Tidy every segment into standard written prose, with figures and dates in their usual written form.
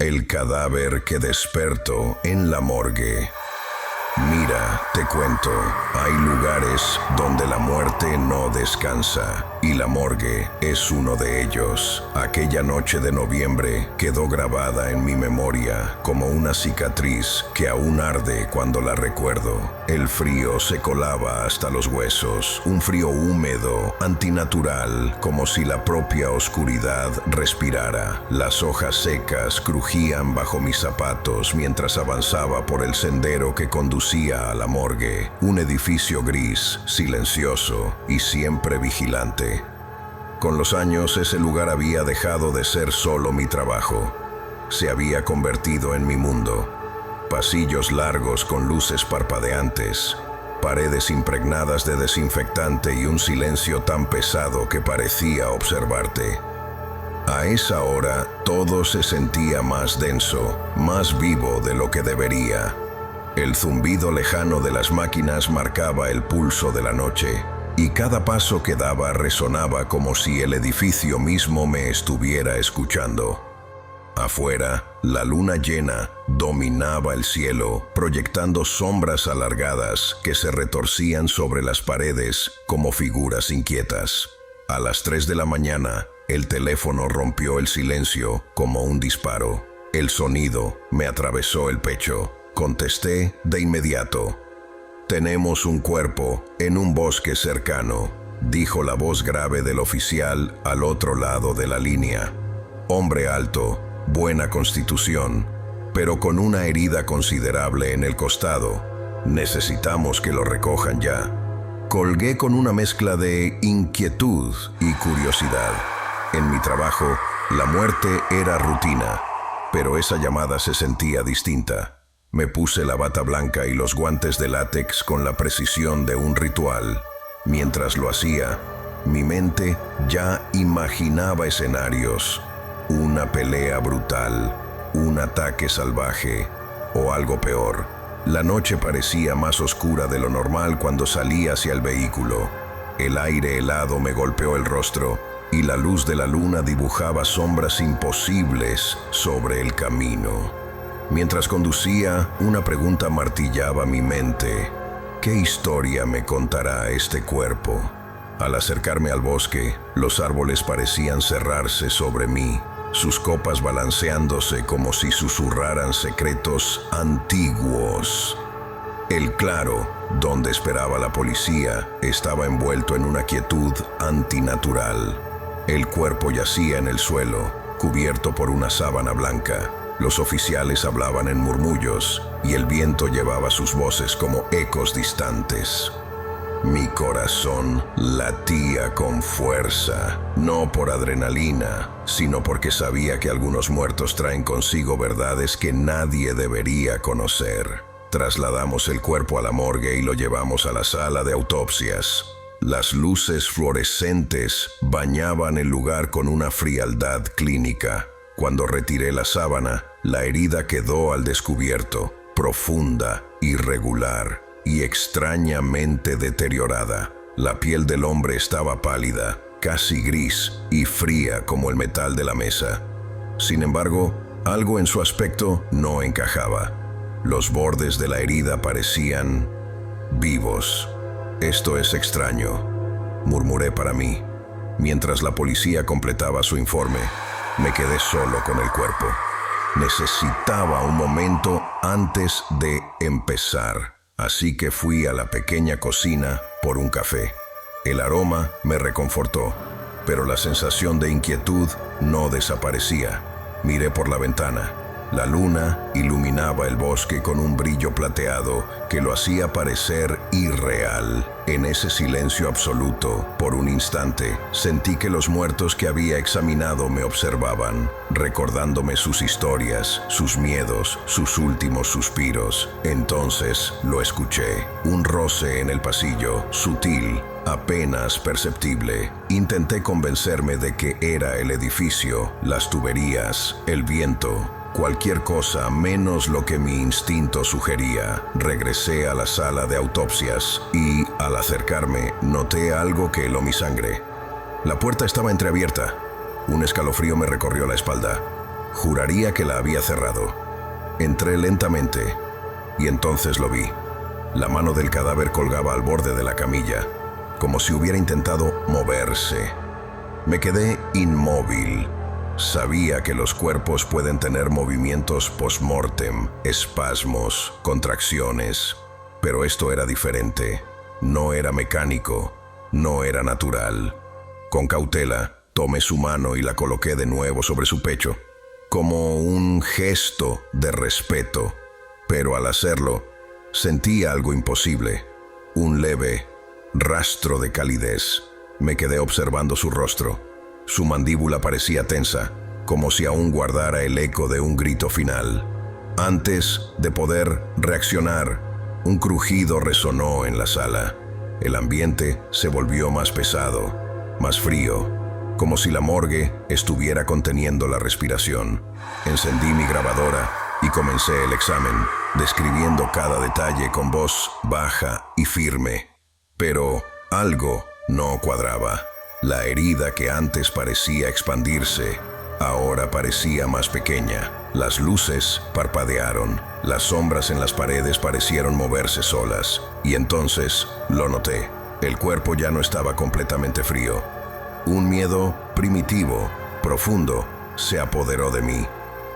El cadáver que despertó en la morgue. Mira, te cuento, hay lugares donde la muerte no descansa, y la morgue es uno de ellos. Aquella noche de noviembre quedó grabada en mi memoria como una cicatriz que aún arde cuando la recuerdo. El frío se colaba hasta los huesos, un frío húmedo, antinatural, como si la propia oscuridad respirara. Las hojas secas crujían bajo mis zapatos mientras avanzaba por el sendero que conducía a la morgue, un edificio gris, silencioso y siempre vigilante. Con los años ese lugar había dejado de ser solo mi trabajo, se había convertido en mi mundo. Pasillos largos con luces parpadeantes, paredes impregnadas de desinfectante y un silencio tan pesado que parecía observarte. A esa hora todo se sentía más denso, más vivo de lo que debería. El zumbido lejano de las máquinas marcaba el pulso de la noche, y cada paso que daba resonaba como si el edificio mismo me estuviera escuchando. Afuera, la luna llena dominaba el cielo, proyectando sombras alargadas que se retorcían sobre las paredes como figuras inquietas. A las 3 de la mañana, el teléfono rompió el silencio como un disparo. El sonido me atravesó el pecho. Contesté de inmediato. «Tenemos un cuerpo en un bosque cercano», dijo la voz grave del oficial al otro lado de la línea. Hombre alto, buena constitución, pero con una herida considerable en el costado. Necesitamos que lo recojan ya. Colgué con una mezcla de inquietud y curiosidad. En mi trabajo, la muerte era rutina, pero esa llamada se sentía distinta. Me puse la bata blanca y los guantes de látex con la precisión de un ritual. Mientras lo hacía, mi mente ya imaginaba escenarios. Una pelea brutal, un ataque salvaje o algo peor. La noche parecía más oscura de lo normal cuando salí hacia el vehículo. El aire helado me golpeó el rostro y la luz de la luna dibujaba sombras imposibles sobre el camino. Mientras conducía, una pregunta martillaba mi mente. ¿Qué historia me contará este cuerpo? Al acercarme al bosque, los árboles parecían cerrarse sobre mí, sus copas balanceándose como si susurraran secretos antiguos. El claro, donde esperaba la policía, estaba envuelto en una quietud antinatural. El cuerpo yacía en el suelo, cubierto por una sábana blanca. Los oficiales hablaban en murmullos y el viento llevaba sus voces como ecos distantes. Mi corazón latía con fuerza, no por adrenalina, sino porque sabía que algunos muertos traen consigo verdades que nadie debería conocer. Trasladamos el cuerpo a la morgue y lo llevamos a la sala de autopsias. Las luces fluorescentes bañaban el lugar con una frialdad clínica. Cuando retiré la sábana, la herida quedó al descubierto, profunda, irregular y extrañamente deteriorada. La piel del hombre estaba pálida, casi gris y fría como el metal de la mesa. Sin embargo, algo en su aspecto no encajaba. Los bordes de la herida parecían vivos. «Esto es extraño», murmuré para mí. Mientras la policía completaba su informe, me quedé solo con el cuerpo. Necesitaba un momento antes de empezar, así que fui a la pequeña cocina por un café. El aroma me reconfortó, pero la sensación de inquietud no desaparecía. Miré por la ventana. La luna iluminaba el bosque con un brillo plateado que lo hacía parecer irreal. En ese silencio absoluto, por un instante, sentí que los muertos que había examinado me observaban, recordándome sus historias, sus miedos, sus últimos suspiros. Entonces lo escuché, un roce en el pasillo, sutil, apenas perceptible. Intenté convencerme de que era el edificio, las tuberías, el viento. Cualquier cosa menos lo que mi instinto sugería. Regresé a la sala de autopsias y, al acercarme, noté algo que heló mi sangre. La puerta estaba entreabierta. Un escalofrío me recorrió la espalda. Juraría que la había cerrado. Entré lentamente y entonces lo vi. La mano del cadáver colgaba al borde de la camilla, como si hubiera intentado moverse. Me quedé inmóvil. Sabía que los cuerpos pueden tener movimientos post-mortem, espasmos, contracciones, pero esto era diferente. No era mecánico, no era natural. Con cautela, tomé su mano y la coloqué de nuevo sobre su pecho, como un gesto de respeto, pero al hacerlo, sentí algo imposible, un leve rastro de calidez. Me quedé observando su rostro. Su mandíbula parecía tensa, como si aún guardara el eco de un grito final. Antes de poder reaccionar, un crujido resonó en la sala. El ambiente se volvió más pesado, más frío, como si la morgue estuviera conteniendo la respiración. Encendí mi grabadora y comencé el examen, describiendo cada detalle con voz baja y firme. Pero algo no cuadraba. La herida que antes parecía expandirse, ahora parecía más pequeña. Las luces parpadearon, las sombras en las paredes parecieron moverse solas. Y entonces lo noté. El cuerpo ya no estaba completamente frío. Un miedo primitivo, profundo, se apoderó de mí.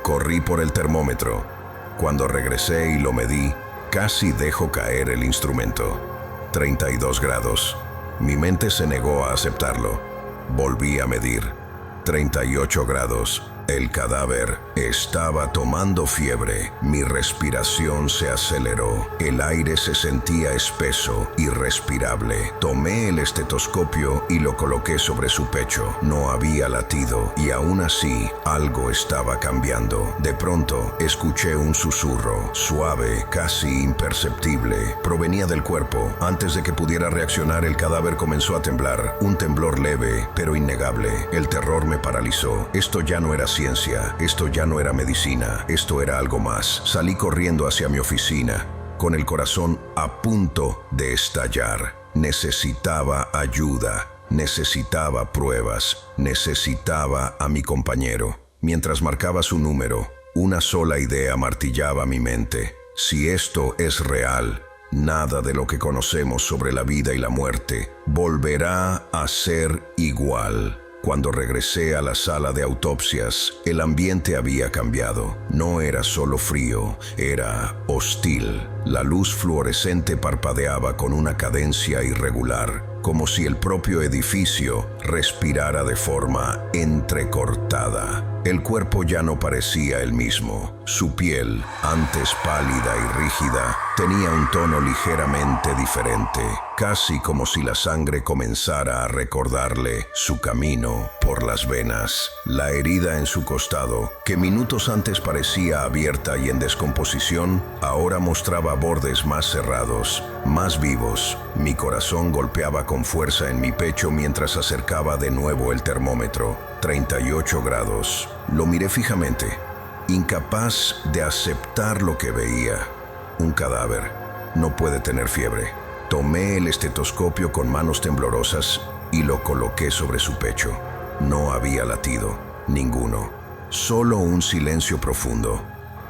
Corrí por el termómetro. Cuando regresé y lo medí, casi dejo caer el instrumento. 32 grados. Mi mente se negó a aceptarlo. Volví a medir. 38 grados. El cadáver estaba tomando fiebre. Mi respiración se aceleró. El aire se sentía espeso, irrespirable. Tomé el estetoscopio y lo coloqué sobre su pecho. No había latido y aún así algo estaba cambiando. De pronto escuché un susurro, suave, casi imperceptible. Provenía del cuerpo. Antes de que pudiera reaccionar, el cadáver comenzó a temblar. Un temblor leve, pero innegable. El terror me paralizó. Esto ya no era ciencia, esto ya no era medicina, esto era algo más. Salí corriendo hacia mi oficina, con el corazón a punto de estallar. Necesitaba ayuda, necesitaba pruebas, necesitaba a mi compañero. Mientras marcaba su número, una sola idea martillaba mi mente. Si esto es real, nada de lo que conocemos sobre la vida y la muerte volverá a ser igual. Cuando regresé a la sala de autopsias, el ambiente había cambiado. No era solo frío, era hostil. La luz fluorescente parpadeaba con una cadencia irregular, como si el propio edificio respirara de forma entrecortada. El cuerpo ya no parecía el mismo. Su piel, antes pálida y rígida, tenía un tono ligeramente diferente, casi como si la sangre comenzara a recordarle su camino por las venas. La herida en su costado, que minutos antes parecía abierta y en descomposición, ahora mostraba bordes más cerrados, más vivos. Mi corazón golpeaba con fuerza en mi pecho mientras acercaba de nuevo el termómetro. 38 grados. Lo miré fijamente, incapaz de aceptar lo que veía. Un cadáver no puede tener fiebre. Tomé el estetoscopio con manos temblorosas y lo coloqué sobre su pecho. No había latido, ninguno. Solo un silencio profundo.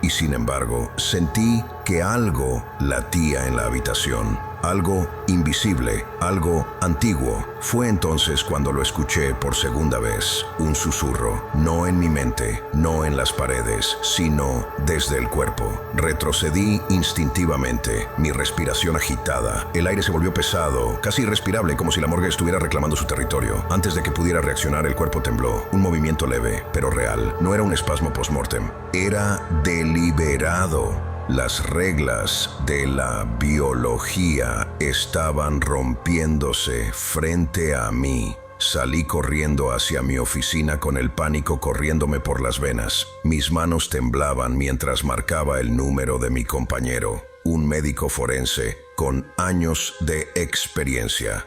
Y sin embargo, sentí que algo latía en la habitación. Algo invisible, algo antiguo. Fue entonces cuando lo escuché por segunda vez. Un susurro, no en mi mente, no en las paredes, sino desde el cuerpo. Retrocedí instintivamente, mi respiración agitada. El aire se volvió pesado, casi irrespirable, como si la morgue estuviera reclamando su territorio. Antes de que pudiera reaccionar, el cuerpo tembló. Un movimiento leve, pero real. No era un espasmo post-mortem. Era deliberado. Las reglas de la biología estaban rompiéndose frente a mí. Salí corriendo hacia mi oficina con el pánico corriéndome por las venas. Mis manos temblaban mientras marcaba el número de mi compañero, un médico forense con años de experiencia.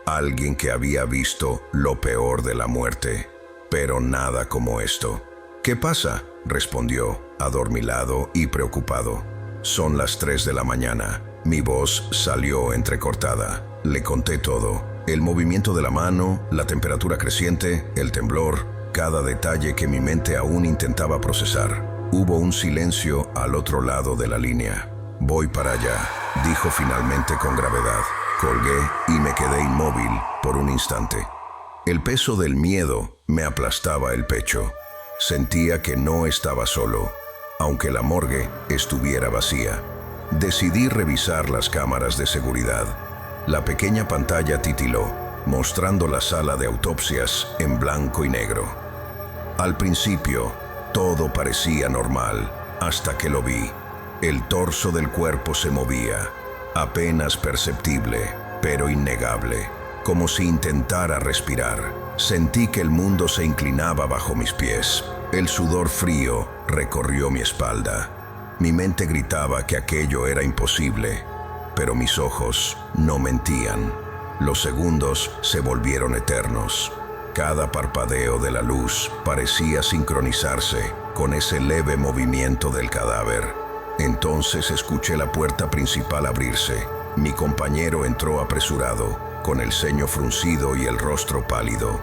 Alguien que había visto lo peor de la muerte, pero nada como esto. ¿Qué pasa?, respondió, adormilado y preocupado. Son las 3 de la mañana. Mi voz salió entrecortada. Le conté todo. El movimiento de la mano, la temperatura creciente, el temblor. cada detalle que mi mente aún intentaba procesar. Hubo un silencio al otro lado de la línea. «Voy para allá», dijo finalmente con gravedad. Colgué y me quedé inmóvil por un instante. El peso del miedo me aplastaba el pecho. Sentía que no estaba solo, aunque la morgue estuviera vacía. Decidí revisar las cámaras de seguridad. La pequeña pantalla titiló, mostrando la sala de autopsias en blanco y negro. Al principio, todo parecía normal, hasta que lo vi. El torso del cuerpo se movía, apenas perceptible, pero innegable, como si intentara respirar. Sentí que el mundo se inclinaba bajo mis pies. El sudor frío recorrió mi espalda. Mi mente gritaba que aquello era imposible, pero mis ojos no mentían. Los segundos se volvieron eternos. Cada parpadeo de la luz parecía sincronizarse con ese leve movimiento del cadáver. Entonces escuché la puerta principal abrirse. Mi compañero entró apresurado, con el ceño fruncido y el rostro pálido.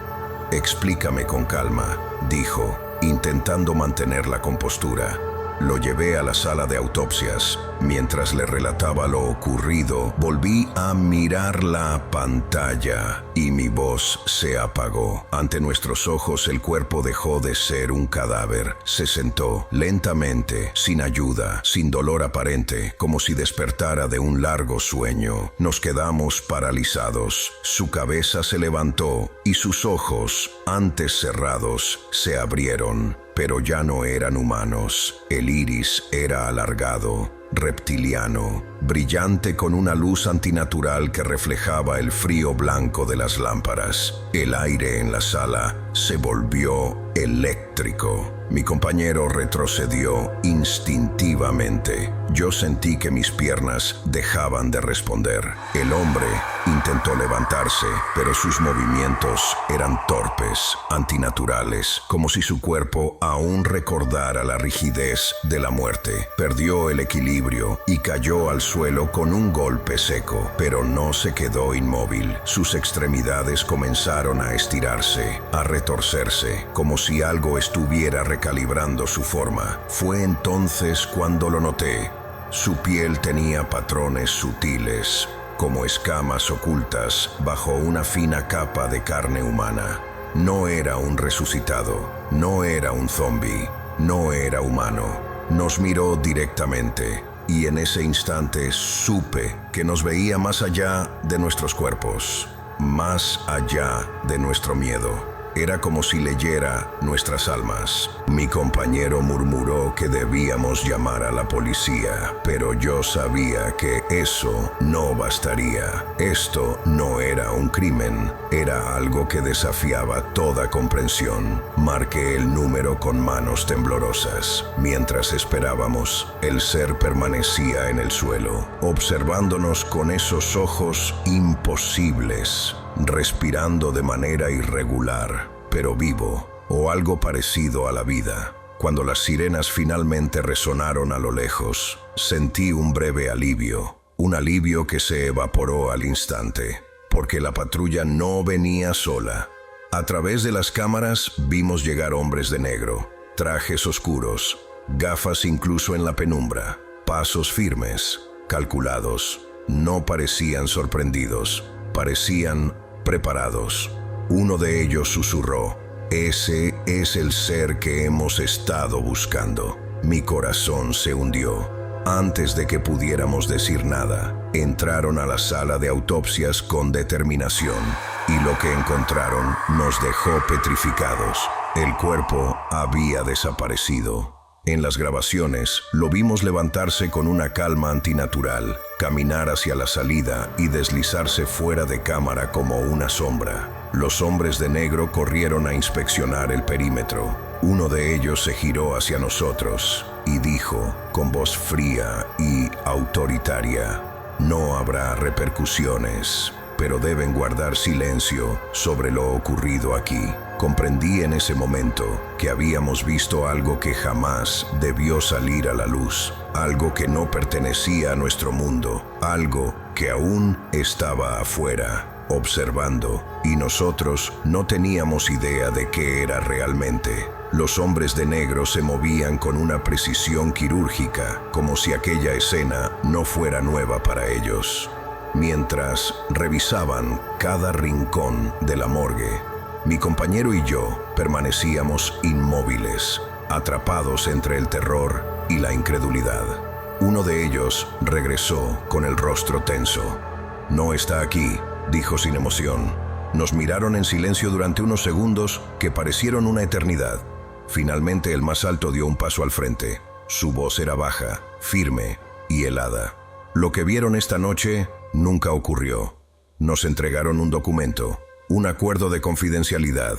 «Explícame con calma», dijo, intentando mantener la compostura. Lo llevé a la sala de autopsias. Mientras le relataba lo ocurrido, volví a mirar la pantalla y mi voz se apagó. Ante nuestros ojos el cuerpo dejó de ser un cadáver. Se sentó lentamente, sin ayuda, sin dolor aparente, como si despertara de un largo sueño. Nos quedamos paralizados. Su cabeza se levantó y sus ojos, antes cerrados, se abrieron. Pero ya no eran humanos. El iris era alargado, reptiliano, brillante con una luz antinatural que reflejaba el frío blanco de las lámparas. El aire en la sala se volvió eléctrico. Mi compañero retrocedió instintivamente. Yo sentí que mis piernas dejaban de responder. El hombre intentó levantarse, pero sus movimientos eran torpes, antinaturales, como si su cuerpo aún recordara la rigidez de la muerte. Perdió el equilibrio y cayó al suelo con un golpe seco, pero no se quedó inmóvil. Sus extremidades comenzaron a estirarse, a retorcerse, como si algo estuviera recalibrando su forma. Fue entonces cuando lo noté. Su piel tenía patrones sutiles, como escamas ocultas bajo una fina capa de carne humana. No era un resucitado, no era un zombi, no era humano. Nos miró directamente y en ese instante supe que nos veía más allá de nuestros cuerpos, más allá de nuestro miedo. Era como si leyera nuestras almas. Mi compañero murmuró que debíamos llamar a la policía, pero yo sabía que eso no bastaría. Esto no era un crimen, era algo que desafiaba toda comprensión. Marqué el número con manos temblorosas. Mientras esperábamos, el ser permanecía en el suelo, observándonos con esos ojos imposibles, respirando de manera irregular, pero vivo, o algo parecido a la vida. Cuando las sirenas finalmente resonaron a lo lejos, sentí un breve alivio, un alivio que se evaporó al instante, porque la patrulla no venía sola. A través de las cámaras vimos llegar hombres de negro, trajes oscuros, gafas incluso en la penumbra, pasos firmes, calculados. No parecían sorprendidos, parecían preparados. Uno de ellos susurró: «Ese es el ser que hemos estado buscando». Mi corazón se hundió. Antes de que pudiéramos decir nada, entraron a la sala de autopsias con determinación, y lo que encontraron nos dejó petrificados. El cuerpo había desaparecido. En las grabaciones, lo vimos levantarse con una calma antinatural, caminar hacia la salida y deslizarse fuera de cámara como una sombra. Los hombres de negro corrieron a inspeccionar el perímetro. Uno de ellos se giró hacia nosotros y dijo, con voz fría y autoritaria: «No habrá repercusiones, pero deben guardar silencio sobre lo ocurrido aquí». Comprendí en ese momento que habíamos visto algo que jamás debió salir a la luz, algo que no pertenecía a nuestro mundo, algo que aún estaba afuera, observando, y nosotros no teníamos idea de qué era realmente. Los hombres de negro se movían con una precisión quirúrgica, como si aquella escena no fuera nueva para ellos. Mientras revisaban cada rincón de la morgue, mi compañero y yo permanecíamos inmóviles, atrapados entre el terror y la incredulidad. Uno de ellos regresó con el rostro tenso. «No está aquí», dijo sin emoción. Nos miraron en silencio durante unos segundos que parecieron una eternidad. Finalmente el más alto dio un paso al frente. Su voz era baja, firme y helada. «Lo que vieron esta noche nunca ocurrió. Nos entregaron un documento, un acuerdo de confidencialidad.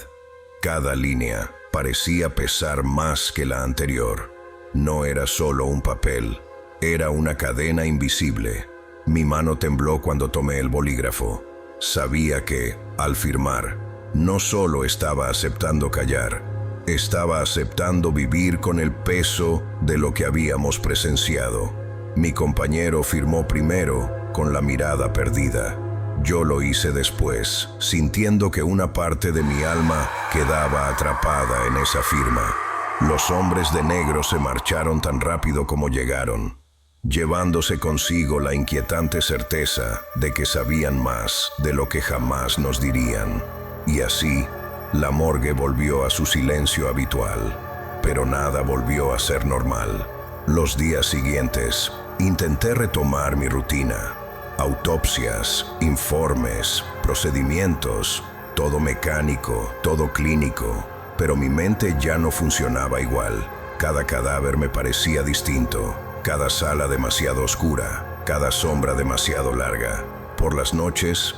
Cada línea parecía pesar más que la anterior. No era solo un papel, era una cadena invisible». Mi mano tembló cuando tomé el bolígrafo. Sabía que, al firmar, no solo estaba aceptando callar, estaba aceptando vivir con el peso de lo que habíamos presenciado. Mi compañero firmó primero, con la mirada perdida. Yo lo hice después, sintiendo que una parte de mi alma quedaba atrapada en esa firma. Los hombres de negro se marcharon tan rápido como llegaron, llevándose consigo la inquietante certeza de que sabían más de lo que jamás nos dirían. Y así, la morgue volvió a su silencio habitual, pero nada volvió a ser normal. Los días siguientes, intenté retomar mi rutina. Autopsias, informes, procedimientos, todo mecánico, todo clínico, pero mi mente ya no funcionaba igual. Cada cadáver me parecía distinto. Cada sala demasiado oscura, cada sombra demasiado larga. Por las noches,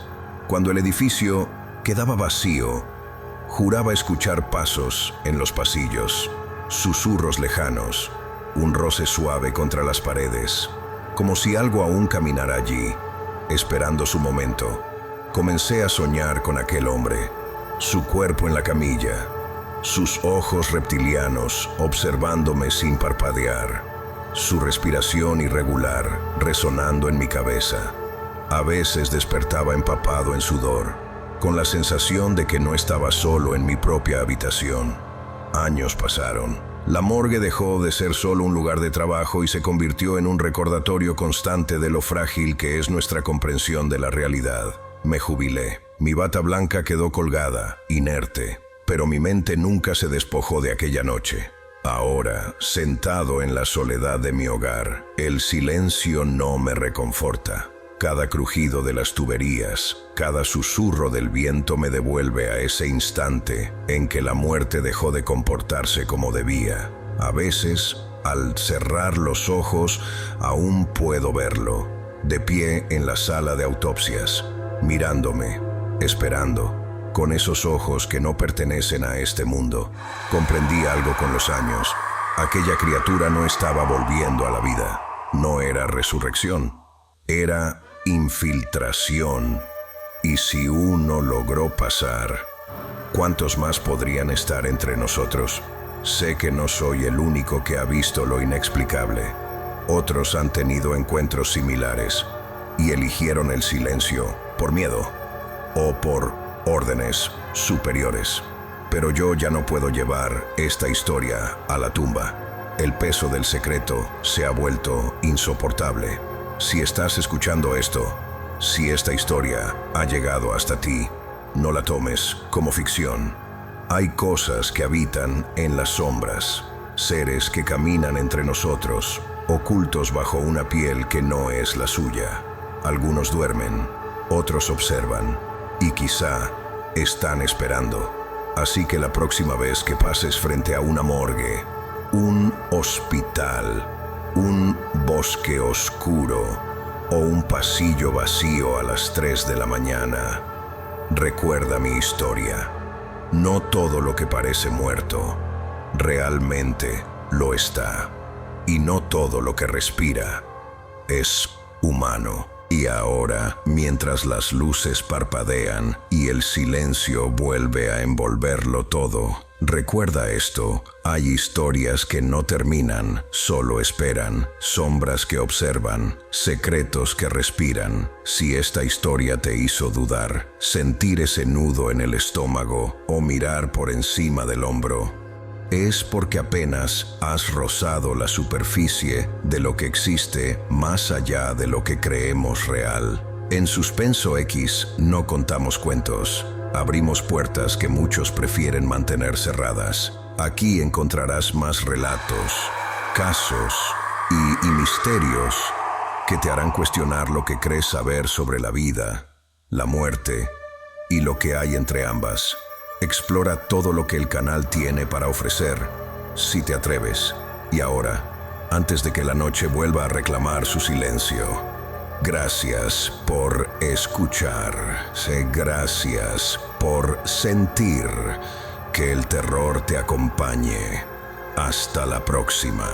cuando el edificio quedaba vacío, juraba escuchar pasos en los pasillos, susurros lejanos, un roce suave contra las paredes, como si algo aún caminara allí, esperando su momento. Comencé a soñar con aquel hombre, su cuerpo en la camilla, sus ojos reptilianos observándome sin parpadear, su respiración irregular resonando en mi cabeza. A veces despertaba empapado en sudor, con la sensación de que no estaba solo en mi propia habitación. Años pasaron. La morgue dejó de ser solo un lugar de trabajo y se convirtió en un recordatorio constante de lo frágil que es nuestra comprensión de la realidad. Me jubilé. Mi bata blanca quedó colgada, inerte, pero mi mente nunca se despojó de aquella noche. Ahora, sentado en la soledad de mi hogar, el silencio no me reconforta. Cada crujido de las tuberías, cada susurro del viento me devuelve a ese instante en que la muerte dejó de comportarse como debía. A veces, al cerrar los ojos, aún puedo verlo, de pie en la sala de autopsias, mirándome, esperando, con esos ojos que no pertenecen a este mundo. Comprendí algo con los años. Aquella criatura no estaba volviendo a la vida. No era resurrección. Era infiltración. Y si uno logró pasar, ¿cuántos más podrían estar entre nosotros? Sé que no soy el único que ha visto lo inexplicable. Otros han tenido encuentros similares y eligieron el silencio por miedo o por órdenes superiores. Pero yo ya no puedo llevar esta historia a la tumba. El peso del secreto se ha vuelto insoportable. Si estás escuchando esto, si esta historia ha llegado hasta ti, no la tomes como ficción. Hay cosas que habitan en las sombras, seres que caminan entre nosotros, ocultos bajo una piel que no es la suya. Algunos duermen, otros observan, y quizá están esperando. Así que la próxima vez que pases frente a una morgue, un hospital, un bosque oscuro o un pasillo vacío a las 3 de la mañana, recuerda mi historia. No todo lo que parece muerto realmente lo está, y no todo lo que respira es humano. Y ahora, mientras las luces parpadean y el silencio vuelve a envolverlo todo, recuerda esto: hay historias que no terminan, solo esperan, sombras que observan, secretos que respiran. Si esta historia te hizo dudar, sentir ese nudo en el estómago o mirar por encima del hombro, es porque apenas has rozado la superficie de lo que existe más allá de lo que creemos real. En Suspenso X no contamos cuentos, abrimos puertas que muchos prefieren mantener cerradas. Aquí encontrarás más relatos, casos y misterios que te harán cuestionar lo que crees saber sobre la vida, la muerte y lo que hay entre ambas. Explora todo lo que el canal tiene para ofrecer, si te atreves. Y ahora, antes de que la noche vuelva a reclamar su silencio, gracias por escuchar. Gracias por sentir. Que el terror te acompañe. Hasta la próxima.